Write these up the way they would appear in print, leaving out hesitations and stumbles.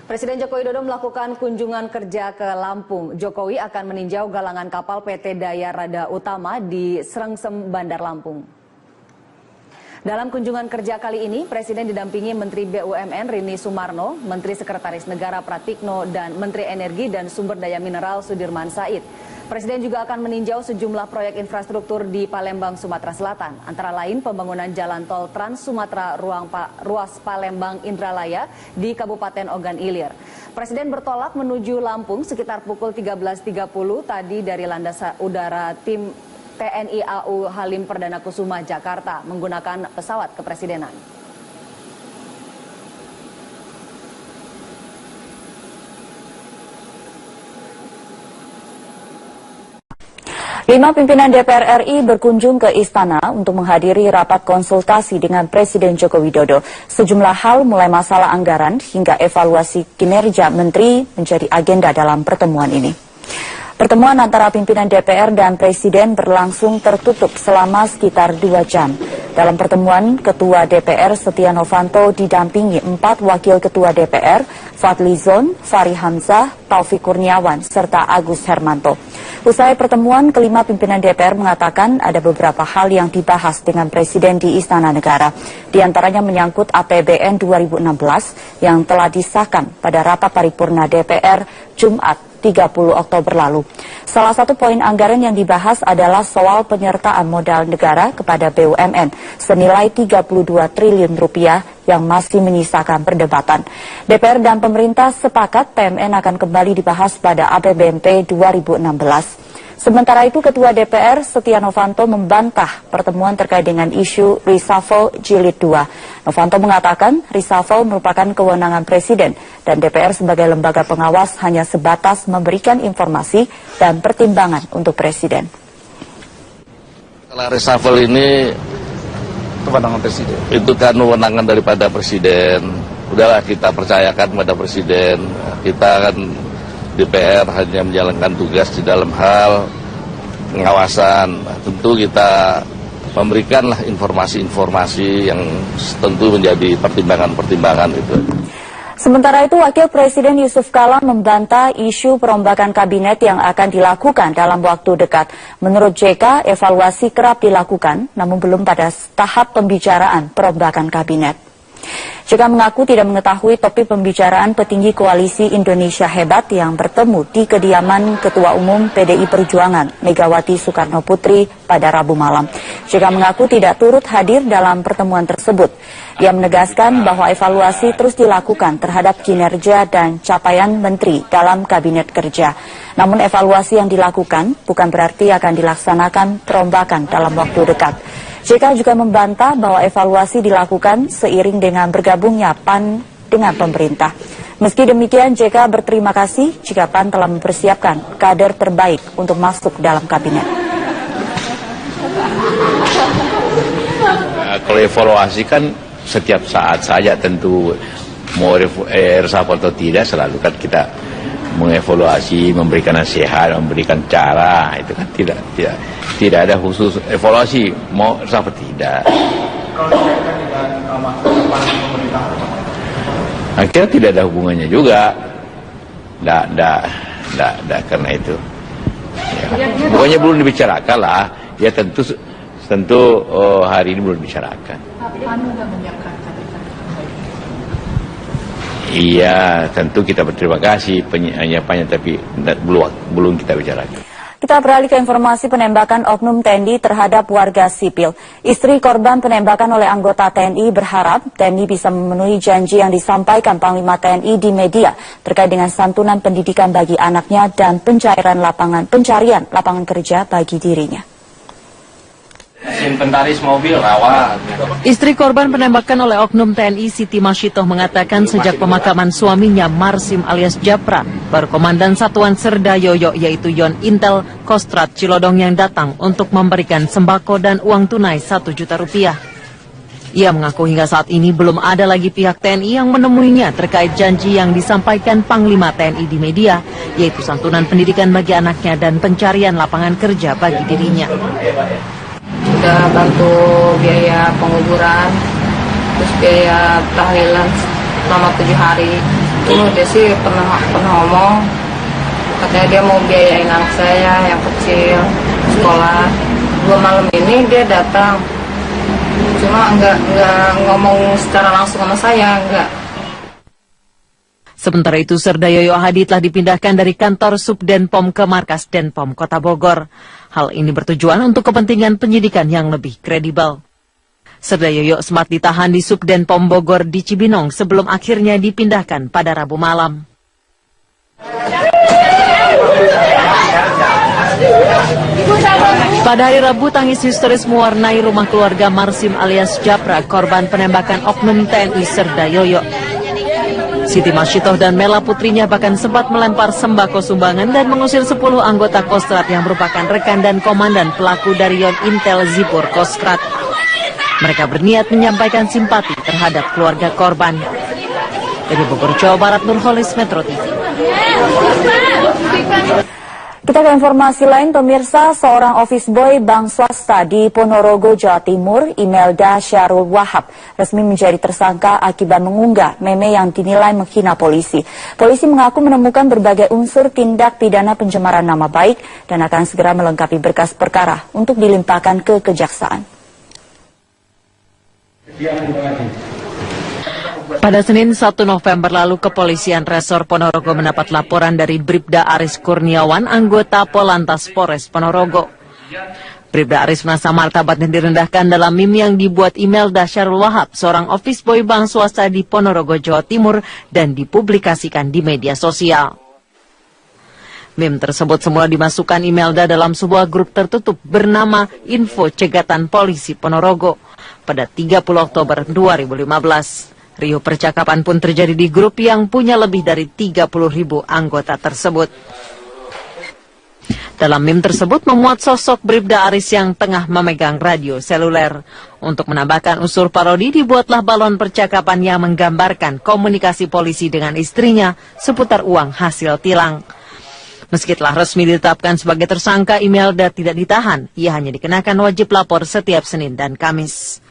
Presiden Joko Widodo melakukan kunjungan kerja ke Lampung. Jokowi akan meninjau galangan kapal PT Daya Rada Utama di Srengsem, Bandar Lampung. Dalam kunjungan kerja kali ini, Presiden didampingi Menteri BUMN Rini Sumarno, Menteri Sekretaris Negara Pratikno, dan Menteri Energi dan Sumber Daya Mineral Sudirman Said. Presiden juga akan meninjau sejumlah proyek infrastruktur di Palembang, Sumatera Selatan. Antara lain pembangunan jalan tol Trans Sumatera ruas Palembang Indralaya di Kabupaten Ogan Ilir. Presiden bertolak menuju Lampung sekitar pukul 13.30 tadi dari landasan udara tim TNI AU Halim Perdana Kusuma Jakarta menggunakan pesawat kepresidenan. 5 pimpinan DPR RI berkunjung ke Istana untuk menghadiri rapat konsultasi dengan Presiden Joko Widodo. Sejumlah hal mulai masalah anggaran hingga evaluasi kinerja menteri menjadi agenda dalam pertemuan ini. Pertemuan antara pimpinan DPR dan Presiden berlangsung tertutup selama sekitar 2 jam. Dalam pertemuan, Ketua DPR Setia Novanto didampingi 4 Wakil Ketua DPR, Fadli Zon, Fahri Hamzah, Taufik Kurniawan, serta Agus Hermanto. Usai pertemuan, kelima pimpinan DPR mengatakan ada beberapa hal yang dibahas dengan Presiden di Istana Negara. Di antaranya menyangkut APBN 2016 yang telah disahkan pada rapat paripurna DPR Jumat 30 Oktober lalu. Salah satu poin anggaran yang dibahas adalah soal penyertaan modal negara kepada BUMN senilai 32 triliun rupiah yang masih menyisakan perdebatan. DPR dan pemerintah sepakat PMN akan kembali dibahas pada APBNP 2016. Sementara itu, Ketua DPR Setia Novanto membantah pertemuan terkait dengan isu reshuffle jilid 2. Novanto mengatakan reshuffle merupakan kewenangan Presiden dan DPR sebagai lembaga pengawas hanya sebatas memberikan informasi dan pertimbangan untuk Presiden. Kalau reshuffle ini kewenangan Presiden, itu kan kewenangan daripada Presiden. Udahlah kita percayakan pada Presiden. Kita kan DPR hanya menjalankan tugas di dalam hal pengawasan. Tentu kita memberikanlah informasi-informasi yang tentu menjadi pertimbangan-pertimbangan itu. Sementara itu, Wakil Presiden Yusuf Kala membantah isu perombakan kabinet yang akan dilakukan dalam waktu dekat. Menurut JK, evaluasi kerap dilakukan, namun belum pada tahap pembicaraan perombakan kabinet. JK mengaku tidak mengetahui topik pembicaraan petinggi koalisi Indonesia Hebat yang bertemu di kediaman Ketua Umum PDI Perjuangan Megawati Soekarno Putri pada Rabu malam. JK mengaku tidak turut hadir dalam pertemuan tersebut. Ia menegaskan bahwa evaluasi terus dilakukan terhadap kinerja dan capaian menteri dalam kabinet kerja. Namun evaluasi yang dilakukan bukan berarti akan dilaksanakan perombakan dalam waktu dekat. JK juga membantah bahwa evaluasi dilakukan seiring dengan bergabungnya PAN dengan pemerintah. Meski demikian, JK berterima kasih jika PAN telah mempersiapkan kader terbaik untuk masuk dalam kabinet. Kalau evaluasi kan setiap saat saja, tentu mau reshuffle atau tidak selalu kan kita mengevaluasi, memberikan nasihat, memberikan cara, itu kan tidak ada khusus evaluasi mau reshuffle tidak. Kalau dikaitkan dengan masa depan pemerintah, akhirnya tidak ada hubungannya juga, tidak karena itu. Ya. Pokoknya belum dibicarakan lah, ya tentu hari ini belum dibicarakan. Iya, tentu kita berterima kasih penyampainya, tapi belum kita bicarakan. Kita beralih ke informasi penembakan oknum TNI terhadap warga sipil. Istri korban penembakan oleh anggota TNI berharap TNI bisa memenuhi janji yang disampaikan Panglima TNI di media terkait dengan santunan pendidikan bagi anaknya dan pencarian lapangan kerja bagi dirinya. inventaris mobil rawat. Istri korban penembakan oleh oknum TNI Siti Masyitoh mengatakan sejak pemakaman suaminya Marsim alias Japra, baru Komandan Satuan Serda Yoyo yaitu Yon Intel Kostrat Cilodong yang datang untuk memberikan sembako dan uang tunai 1 juta rupiah. Ia mengaku hingga saat ini belum ada lagi pihak TNI yang menemuinya terkait janji yang disampaikan Panglima TNI di media, yaitu santunan pendidikan bagi anaknya dan pencarian lapangan kerja bagi dirinya. Sudah bantu biaya penguburan, terus biaya tahlilan selama 7 hari, itu dia sih pernah ngomong, katanya dia mau biayain anak saya yang kecil sekolah. 2 malam ini dia datang, cuma nggak ngomong secara langsung sama saya, nggak. Sementara itu, Serda Yoyo Hadi telah dipindahkan dari kantor Subdenpom ke markas Denpom Kota Bogor. Hal ini bertujuan untuk kepentingan penyidikan yang lebih kredibel. Serda Yoyo sempat ditahan di Subdenpom Bogor di Cibinong sebelum akhirnya dipindahkan pada Rabu malam. Pada hari Rabu, tangis histeris mewarnai rumah keluarga Marsim alias Japra, korban penembakan oknum TNI Serda Yoyo. Siti Masyitoh dan Mela putrinya bahkan sempat melempar sembako sumbangan dan mengusir 10 anggota Kostrad yang merupakan rekan dan komandan pelaku dari Yon Intel Zipur Kostrad. Mereka berniat menyampaikan simpati terhadap keluarga korban. Dari Bogor, Jawa Barat, Nurholis, Metro TV. Kita ke informasi lain, pemirsa. Seorang office boy bank swasta di Ponorogo, Jawa Timur, Imelda Syarul Wahab, resmi menjadi tersangka akibat mengunggah meme yang dinilai menghina polisi. Polisi mengaku menemukan berbagai unsur tindak pidana pencemaran nama baik dan akan segera melengkapi berkas perkara untuk dilimpahkan ke kejaksaan. Pada Senin 1 November lalu, Kepolisian Resor Ponorogo mendapat laporan dari Bribda Aris Kurniawan, anggota Polantas Polres Ponorogo. Bribda Aris merasa martabatnya direndahkan dalam meme yang dibuat Imelda Syarul Wahab, seorang office boy bank swasta di Ponorogo, Jawa Timur, dan dipublikasikan di media sosial. Meme tersebut semula dimasukkan Imelda dalam sebuah grup tertutup bernama Info Cegatan Polisi Ponorogo pada 30 Oktober 2015. Riuh percakapan pun terjadi di grup yang punya lebih dari 30.000 anggota tersebut. Dalam meme tersebut memuat sosok Bribda Aris yang tengah memegang radio seluler. Untuk menambahkan unsur parodi, dibuatlah balon percakapan yang menggambarkan komunikasi polisi dengan istrinya seputar uang hasil tilang. Meski telah resmi ditetapkan sebagai tersangka, Imelda tidak ditahan. Ia hanya dikenakan wajib lapor setiap Senin dan Kamis.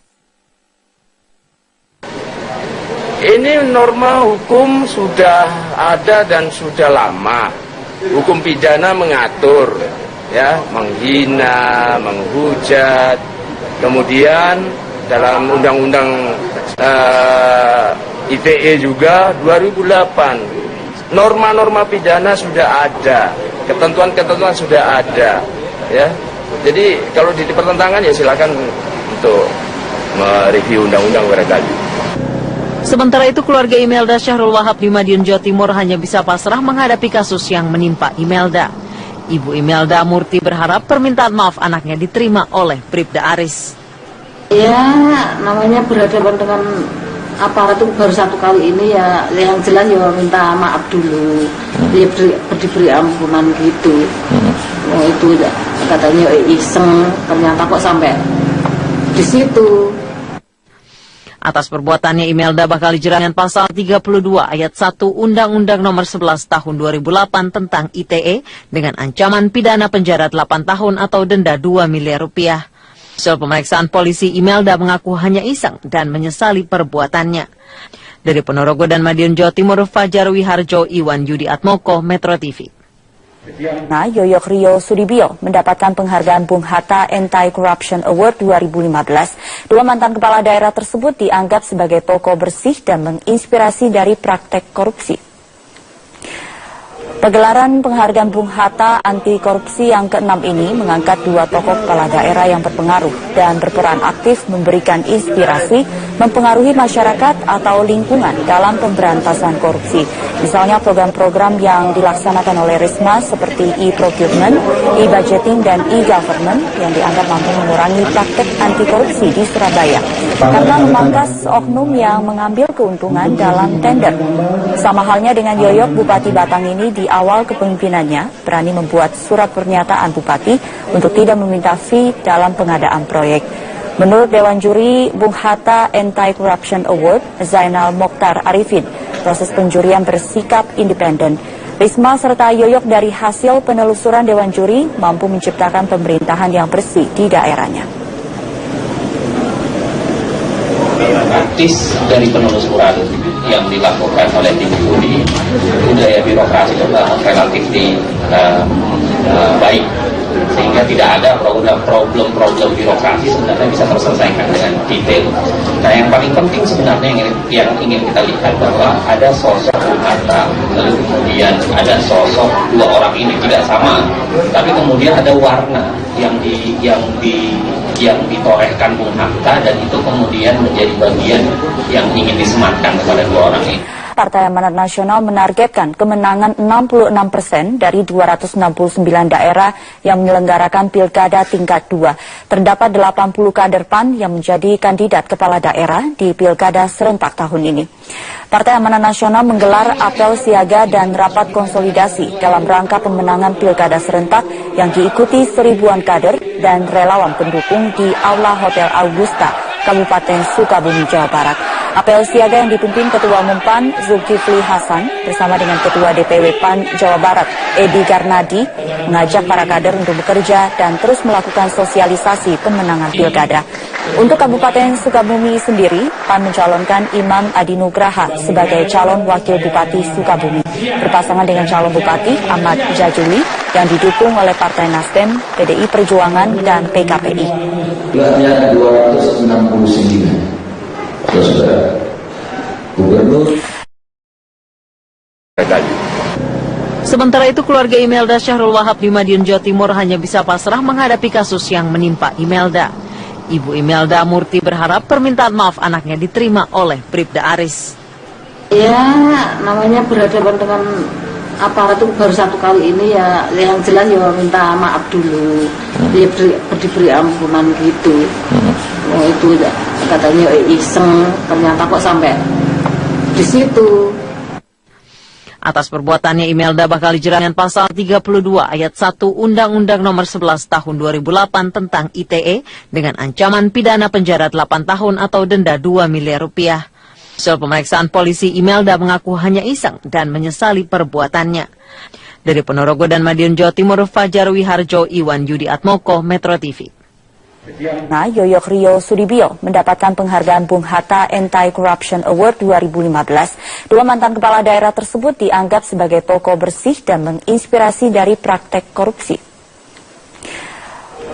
Ini norma hukum sudah ada dan sudah lama. Hukum pidana mengatur, ya, menghina, menghujat. Kemudian dalam Undang-Undang ITE juga 2008 norma-norma pidana sudah ada, ketentuan-ketentuan sudah ada, ya. Jadi kalau dipertentangkan ya silakan untuk mereview undang-undang barangkali. Sementara itu, keluarga Imelda Syarul Wahab di Madiun, Jawa Timur hanya bisa pasrah menghadapi kasus yang menimpa Imelda. Ibu Imelda Murti berharap permintaan maaf anaknya diterima oleh Bribda Aris. Ya, namanya berhadapan dengan aparat itu baru satu kali ini ya, yang jelas ya minta maaf dulu, dia diberi ampunan gitu. Oh, itu katanya iseng, ternyata kok sampai di situ. Atas perbuatannya, Imelda bakal dijerat dengan pasal 32 ayat 1 Undang-Undang Nomor 11 Tahun 2008 tentang ITE dengan ancaman pidana penjara 8 tahun atau denda 2 miliar rupiah. Hasil pemeriksaan polisi, Imelda mengaku hanya iseng dan menyesali perbuatannya. Dari Ponorogo dan Madiun, Jawa Timur, Fajar Wiharjo, Iwan Yudi Atmoko, Metro TV. Nah, Yoyok Rio Sudibyo mendapatkan penghargaan Bung Hatta Anti-Corruption Award 2015. Dua mantan kepala daerah tersebut dianggap sebagai tokoh bersih dan menginspirasi dari praktek korupsi. Pegelaran penghargaan Bung Hatta anti korupsi yang ke-6 ini mengangkat dua tokoh kepala daerah yang berpengaruh dan berperan aktif memberikan inspirasi, mempengaruhi masyarakat atau lingkungan dalam pemberantasan korupsi. Misalnya program-program yang dilaksanakan oleh Risma seperti e-procurement, e-budgeting, dan e-government yang dianggap mampu mengurangi praktek anti korupsi di Surabaya karena memangkas oknum yang mengambil keuntungan dalam tender. Sama halnya dengan Yoyok, Bupati Batang ini di awal kepemimpinannya berani membuat surat pernyataan bupati untuk tidak meminta fee dalam pengadaan proyek. Menurut Dewan Juri Bung Hatta Anti-Corruption Award, Zainal Mokhtar Arifin, proses penjurian bersikap independen. Risma serta Yoyok dari hasil penelusuran Dewan Juri mampu menciptakan pemerintahan yang bersih di daerahnya. sistematis dari penelusuran yang dilakukan oleh tim studi, budaya birokrasi relatif baik, sehingga tidak ada problem-problem birokrasi sebenarnya bisa terselesaikan dengan detail. Nah, yang paling penting sebenarnya yang ingin kita lihat bahwa ada sosok Bung Hatta, lalu kemudian ada sosok dua orang ini tidak sama, tapi kemudian ada warna yang ditorehkan Bung Hatta, dan itu kemudian menjadi bagian yang ingin disematkan kepada dua orang ini. Partai Amanat Nasional menargetkan kemenangan 66% dari 269 daerah yang menyelenggarakan pilkada tingkat 2. Terdapat 80 kader PAN yang menjadi kandidat kepala daerah di pilkada serentak tahun ini. Partai Amanat Nasional menggelar apel siaga dan rapat konsolidasi dalam rangka pemenangan pilkada serentak yang diikuti seribuan kader dan relawan pendukung di Aula Hotel Augusta, Kabupaten Sukabumi, Jawa Barat. Apel siaga yang dipimpin Ketua Umum PAN Zulkifli Hasan bersama dengan Ketua DPW PAN Jawa Barat Edi Garnadi mengajak para kader untuk bekerja dan terus melakukan sosialisasi pemenangan pilkada. Untuk Kabupaten Sukabumi sendiri, PAN mencalonkan Imam Adi Nugraha sebagai calon wakil Bupati Sukabumi, berpasangan dengan calon Bupati Ahmad Jajuli yang didukung oleh Partai Nasdem, PDI Perjuangan, dan PKPI. Jumlahnya 269. Saudara Gubernur. Sementara itu, keluarga Imelda Syahrul Wahab di Madiun, Jawa Timur hanya bisa pasrah menghadapi kasus yang menimpa Imelda. Ibu Imelda Murti berharap permintaan maaf anaknya diterima oleh Bribda Aris. Ya, namanya berhadapan dengan aparat itu baru satu kali ini ya, yang jelas ya minta maaf dulu, dia diberi ampunan gitu. Oh itu katanya iseng, ternyata kok sampai di situ. Atas perbuatannya, Imelda bakal dijerat dengan pasal 32 ayat 1 Undang-Undang Nomor 11 Tahun 2008 tentang ITE dengan ancaman pidana penjara 8 tahun atau denda 2 miliar rupiah. Soal pemeriksaan polisi, Imelda mengaku hanya iseng dan menyesali perbuatannya. Dari Ponorogo dan Madiun, Jawa Timur, Fajar Wiharjo, Iwan Yudi Atmoko, Metro TV. Nah, Yoyok Rio Sudibyo mendapatkan penghargaan Bung Hatta Anti-Corruption Award 2015. Dua mantan kepala daerah tersebut dianggap sebagai tokoh bersih dan menginspirasi dari praktek korupsi.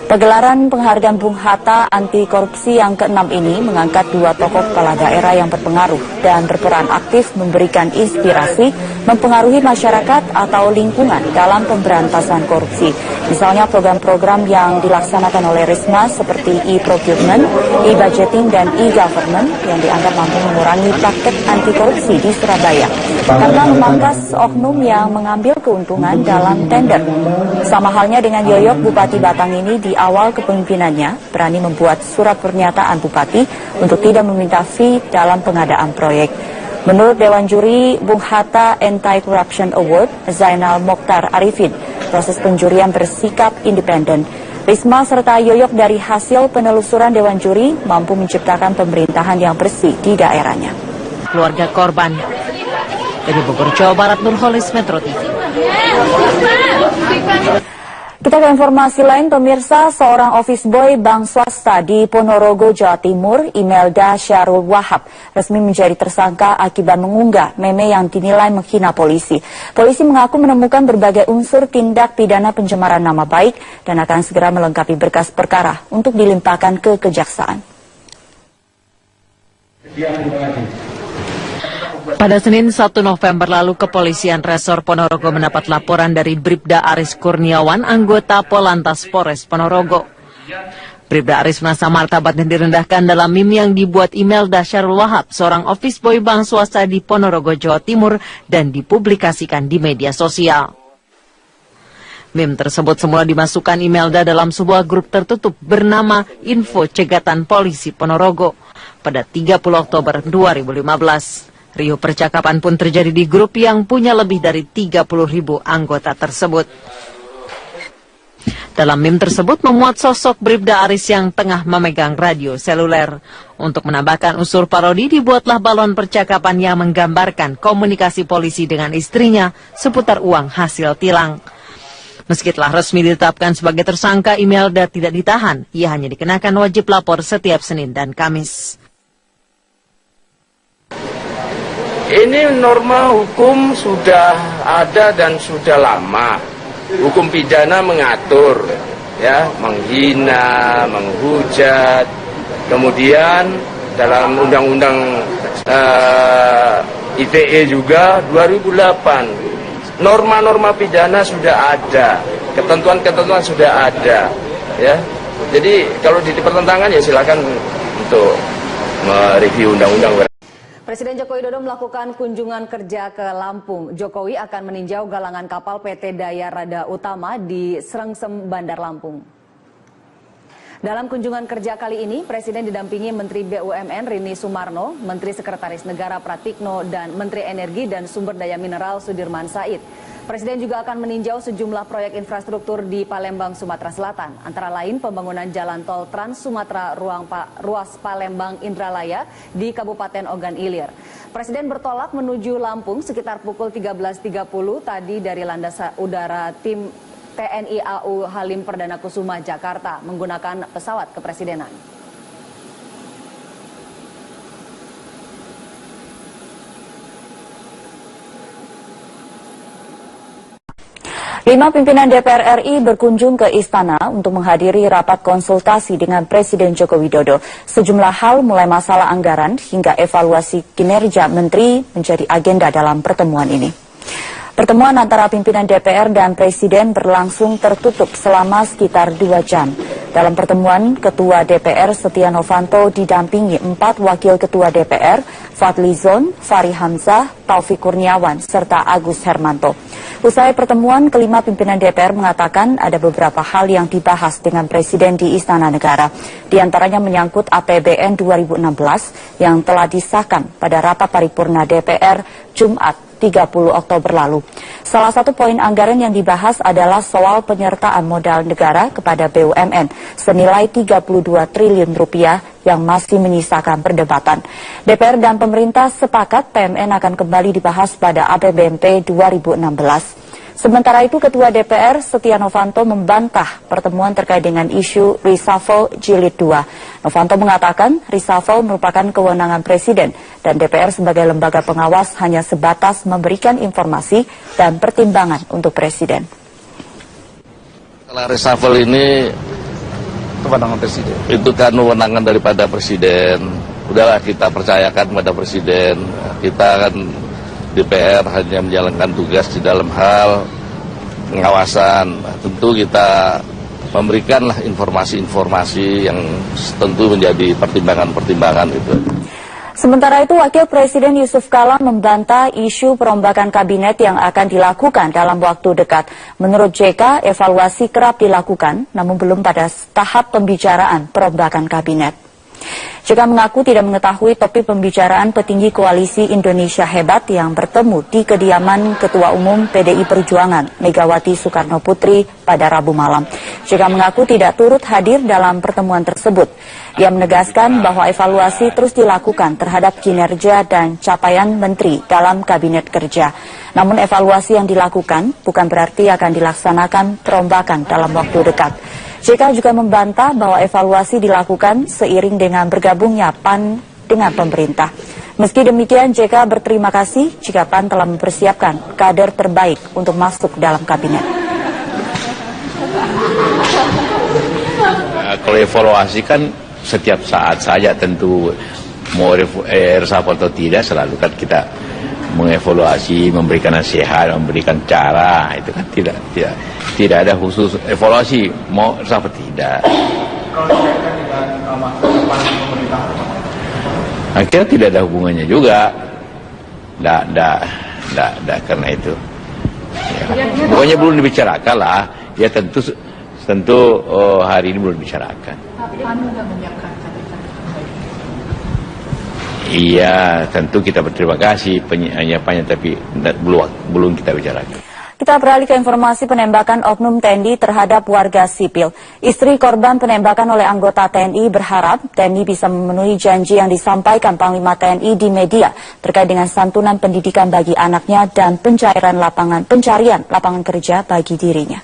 Pegelaran penghargaan Bung Hatta anti korupsi yang ke-6 ini mengangkat dua tokoh kepala daerah yang berpengaruh dan berperan aktif memberikan inspirasi, mempengaruhi masyarakat atau lingkungan dalam pemberantasan korupsi. Misalnya program-program yang dilaksanakan oleh Risma seperti e-procurement, e-budgeting, dan e-government yang dianggap mampu mengurangi praktek anti korupsi di Surabaya karena memangkas oknum yang mengambil keuntungan dalam tender. Sama halnya dengan Yoyok, Bupati Batang ini di awal kepemimpinannya berani membuat surat pernyataan bupati untuk tidak meminta fee dalam pengadaan proyek. Menurut Dewan Juri Bung Hatta Anti-Corruption Award, Zainal Mokhtar Arifin, proses penjurian bersikap independen. Risma serta Yoyok dari hasil penelusuran Dewan Juri mampu menciptakan pemerintahan yang bersih di daerahnya. Keluarga korban. Dari Bogor, Jawa Barat, Nurholis, Metro TV. Kita ke informasi lain, pemirsa. Seorang office boy bank swasta di Ponorogo, Jawa Timur, Imelda Syahrul Wahab, resmi menjadi tersangka akibat mengunggah meme yang dinilai menghina polisi. Polisi mengaku menemukan berbagai unsur tindak pidana pencemaran nama baik dan akan segera melengkapi berkas perkara untuk dilimpahkan ke kejaksaan. Pada Senin 1 November lalu, Kepolisian Resor Ponorogo mendapat laporan dari Bribda Aris Kurniawan, anggota Polantas Polres Ponorogo. Bribda Aris merasa martabatnya direndahkan dalam meme yang dibuat Imelda Syahrul Wahab, seorang office boy bank swasta di Ponorogo, Jawa Timur, dan dipublikasikan di media sosial. Meme tersebut semula dimasukkan Imelda dalam sebuah grup tertutup bernama Info Cegatan Polisi Ponorogo pada 30 Oktober 2015. Riuh percakapan pun terjadi di grup yang punya lebih dari 30.000 anggota tersebut. Dalam meme tersebut memuat sosok Bribda Aris yang tengah memegang radio seluler. Untuk menambahkan unsur parodi, dibuatlah balon percakapan yang menggambarkan komunikasi polisi dengan istrinya seputar uang hasil tilang. Meski telah resmi ditetapkan sebagai tersangka, Imelda tidak ditahan. Ia hanya dikenakan wajib lapor setiap Senin dan Kamis. Ini norma hukum sudah ada dan sudah lama. Hukum pidana mengatur, ya, menghina, menghujat. Kemudian dalam Undang-Undang ITE juga 2008 norma-norma pidana sudah ada, ketentuan-ketentuan sudah ada, ya. Jadi kalau dipertentangkan ya silakan untuk mereview undang-undang. Presiden Joko Widodo melakukan kunjungan kerja ke Lampung. Jokowi akan meninjau galangan kapal PT Daya Rada Utama di Srengsem, Bandar Lampung. Dalam kunjungan kerja kali ini, Presiden didampingi Menteri BUMN Rini Sumarno, Menteri Sekretaris Negara Pratikno, dan Menteri Energi dan Sumber Daya Mineral Sudirman Said. Presiden juga akan meninjau sejumlah proyek infrastruktur di Palembang, Sumatera Selatan. Antara lain pembangunan jalan tol Trans Sumatera ruas Palembang Indralaya di Kabupaten Ogan Ilir. Presiden bertolak menuju Lampung sekitar pukul 13.30 tadi dari landasan udara tim TNI AU Halim Perdana Kusuma Jakarta menggunakan pesawat kepresidenan. 5 pimpinan DPR RI berkunjung ke Istana untuk menghadiri rapat konsultasi dengan Presiden Joko Widodo. Sejumlah hal mulai masalah anggaran hingga evaluasi kinerja menteri menjadi agenda dalam pertemuan ini. Pertemuan antara pimpinan DPR dan Presiden berlangsung tertutup selama sekitar 2 jam. Dalam pertemuan, Ketua DPR Setia Novanto didampingi 4 Wakil Ketua DPR, Fadlizon, Fahri Hamzah, Taufik Kurniawan, serta Agus Hermanto. Usai pertemuan, kelima pimpinan DPR mengatakan ada beberapa hal yang dibahas dengan Presiden di Istana Negara. Di antaranya menyangkut APBN 2016 yang telah disahkan pada rapat paripurna DPR Jumat 30 Oktober lalu. Salah satu poin anggaran yang dibahas adalah soal penyertaan modal negara kepada BUMN senilai 32 triliun rupiah yang masih menyisakan perdebatan. DPR dan pemerintah sepakat PMN akan kembali dibahas pada APBNP 2016. Sementara itu, Ketua DPR Setia Novanto membantah pertemuan terkait dengan isu reshuffle jilid 2. Novanto mengatakan reshuffle merupakan kewenangan Presiden dan DPR sebagai lembaga pengawas hanya sebatas memberikan informasi dan pertimbangan untuk Presiden. Kalau reshuffle ini kewenangan Presiden, itu kan kewenangan daripada Presiden. Udahlah kita percayakan pada Presiden. Kita kan DPR hanya menjalankan tugas di dalam hal pengawasan. Tentu kita memberikanlah informasi-informasi yang tentu menjadi pertimbangan-pertimbangan itu. Sementara itu, Wakil Presiden Yusuf Kala membantah isu perombakan kabinet yang akan dilakukan dalam waktu dekat. Menurut JK, evaluasi kerap dilakukan, namun belum pada tahap pembicaraan perombakan kabinet. JK mengaku tidak mengetahui topik pembicaraan petinggi Koalisi Indonesia Hebat yang bertemu di kediaman Ketua Umum PDI Perjuangan Megawati Soekarno Putri pada Rabu malam. JK mengaku tidak turut hadir dalam pertemuan tersebut. Ia menegaskan bahwa evaluasi terus dilakukan terhadap kinerja dan capaian menteri dalam kabinet kerja. Namun evaluasi yang dilakukan bukan berarti akan dilaksanakan perombakan dalam waktu dekat. JK juga membantah bahwa evaluasi dilakukan seiring dengan bergabungnya PAN dengan pemerintah. Meski demikian, JK berterima kasih jika PAN telah mempersiapkan kader terbaik untuk masuk dalam kabinet. Kalau evaluasi kan setiap saat saja, tentu mau reshuffle atau tidak selalu kan kita mengevaluasi, memberikan nasihat, memberikan cara, itu kan tidak ada khusus evaluasi mau reshuffle tidak. Kalau dikaitkan dengan masa depan pemerintah, akhirnya tidak ada hubungannya juga, tidak karena itu. Ya. Pokoknya belum dibicarakan lah, ya tentu hari ini belum dibicarakan. Iya, tentu kita berterima kasih penyampainya, tapi belum kita bicarakan. Kita beralih ke informasi penembakan oknum TNI terhadap warga sipil. Istri korban penembakan oleh anggota TNI berharap TNI bisa memenuhi janji yang disampaikan Panglima TNI di media terkait dengan santunan pendidikan bagi anaknya dan pencarian lapangan kerja bagi dirinya.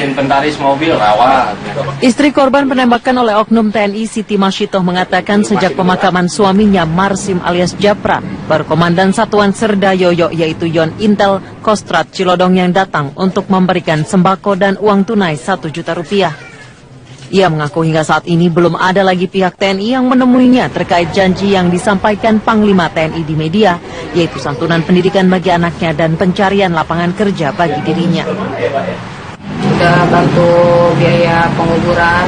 inventaris mobil rawat. Istri korban penembakan oleh oknum TNI Siti Masyitoh mengatakan sejak pemakaman suaminya Marsim alias Japra, baru Komandan Satuan Serda Yoyo yaitu Yon Intel Kostrat Cilodong yang datang untuk memberikan sembako dan uang tunai 1 juta rupiah. Ia mengaku hingga saat ini belum ada lagi pihak TNI yang menemuinya terkait janji yang disampaikan Panglima TNI di media, yaitu santunan pendidikan bagi anaknya dan pencarian lapangan kerja bagi dirinya. Sudah bantu biaya penguburan,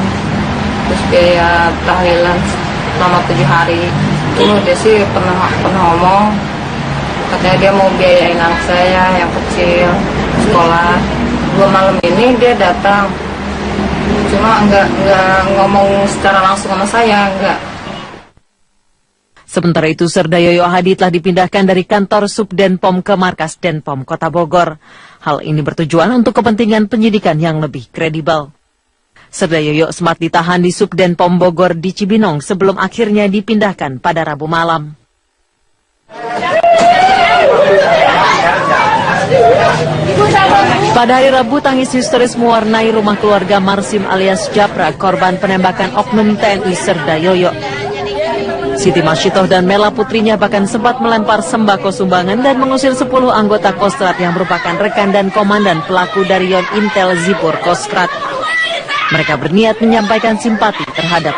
terus biaya tahlilan selama 7 hari. Dulu dia sih pernah ngomong, katanya dia mau biayain anak saya yang kecil sekolah. 2 malam ini dia datang. Cuma enggak ngomong secara langsung sama saya, enggak. Sementara itu, Serda Yoyo Hadi telah dipindahkan dari kantor Subdenpom ke markas Denpom Kota Bogor. Hal ini bertujuan untuk kepentingan penyidikan yang lebih kredibel. Serda Yoyo sempat ditahan di Subdenpom Bogor di Cibinong sebelum akhirnya dipindahkan pada Rabu malam. Pada hari Rabu, tangis histeris mewarnai rumah keluarga Marsim alias Japra, korban penembakan oknum TNI Serda Yoyo. Siti Masyitoh dan Mela putrinya bahkan sempat melempar sembako sumbangan dan mengusir 10 anggota Kostrat yang merupakan rekan dan komandan pelaku dari Yon Intel Zipur Kostrat. Mereka berniat menyampaikan simpati terhadap